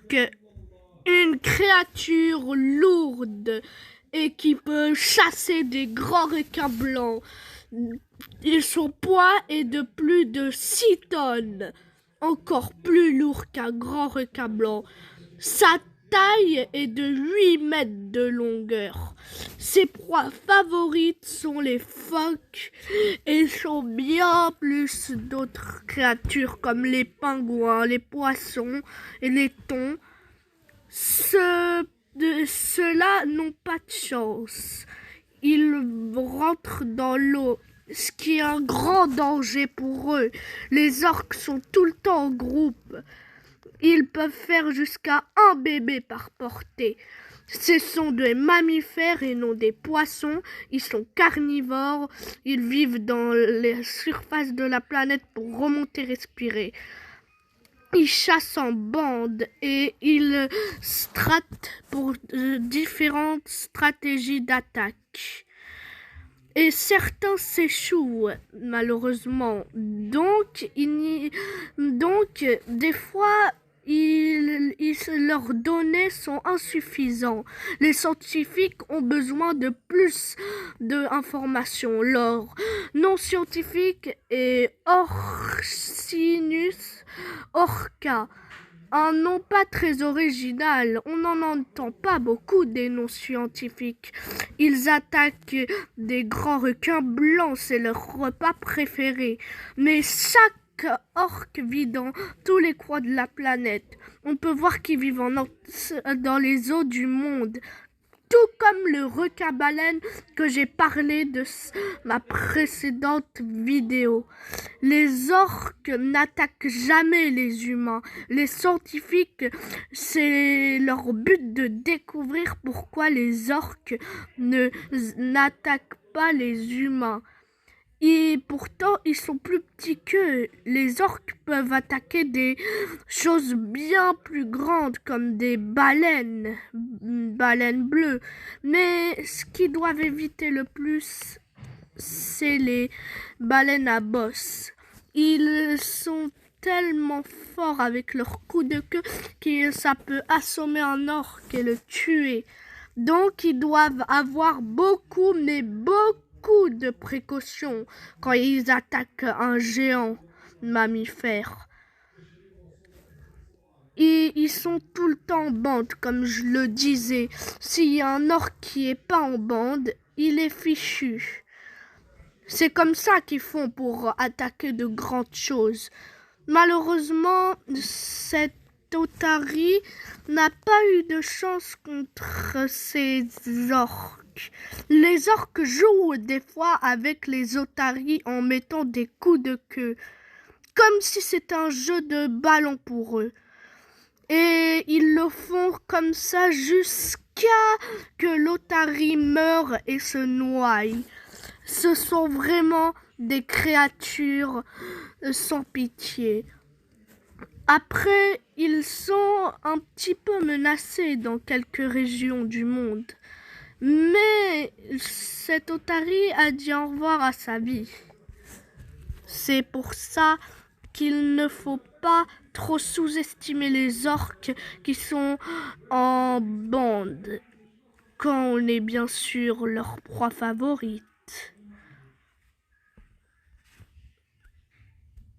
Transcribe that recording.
orque, une créature lourde et qui peut chasser des grands requins blancs. Et son poids est de plus de 6 tonnes, encore plus lourd qu'un grand requin blanc. Sa taille est de 8 mètres de longueur. Ses proies favorites sont les phoques et sont bien plus d'autres créatures comme les pingouins, les poissons et les thons. Ceux-là n'ont pas de chance. Ils rentrent dans l'eau, ce qui est un grand danger pour eux. Les orques sont tout le temps en groupe. Ils peuvent faire jusqu'à un bébé par portée. Ce sont des mammifères et non des poissons. Ils sont carnivores. Ils vivent dans les surfaces de la planète pour remonter respirer. Ils chassent en bande et ils stratent pour différentes stratégies d'attaque. Et certains s'échouent, malheureusement. Donc, des fois, leurs données sont insuffisantes. Les scientifiques ont besoin de plus d'informations. Leur nom scientifique est Orcinus orca. Un nom pas très original, on n'en entend pas beaucoup des noms scientifiques. Ils attaquent des grands requins blancs, c'est leur repas préféré. Mais chaque orque vit dans tous les coins de la planète. On peut voir qu'ils vivent dans les eaux du monde. Tout comme le requin-baleine que j'ai parlé de ma précédente vidéo. Les orques n'attaquent jamais les humains. Les scientifiques, c'est leur but de découvrir pourquoi les orques n'attaquent pas les humains. Et pourtant, ils sont plus petits qu'eux. Les orques peuvent attaquer des choses bien plus grandes comme des baleines bleues. Mais ce qu'ils doivent éviter le plus, c'est les baleines à bosse. Ils sont tellement forts avec leurs coups de queue que ça peut assommer un orque et le tuer. Donc, ils doivent avoir beaucoup de précautions quand ils attaquent un géant mammifère. Et ils sont tout le temps en bande, comme je le disais. S'il y a un orque qui est pas en bande, il est fichu. C'est comme ça qu'ils font pour attaquer de grandes choses. Malheureusement, cette otarie n'a pas eu de chance contre ces orques. Les orques jouent des fois avec les otaries en mettant des coups de queue, comme si c'était un jeu de ballon pour eux. Et ils le font comme ça jusqu'à que l'otarie meure et se noie. Ce sont vraiment des créatures sans pitié. Après, ils sont un petit peu menacés dans quelques régions du monde. Mais cette otarie a dit au revoir à sa vie. C'est pour ça qu'il ne faut pas trop sous-estimer les orques qui sont en bande, quand on est bien sûr leur proie favorite.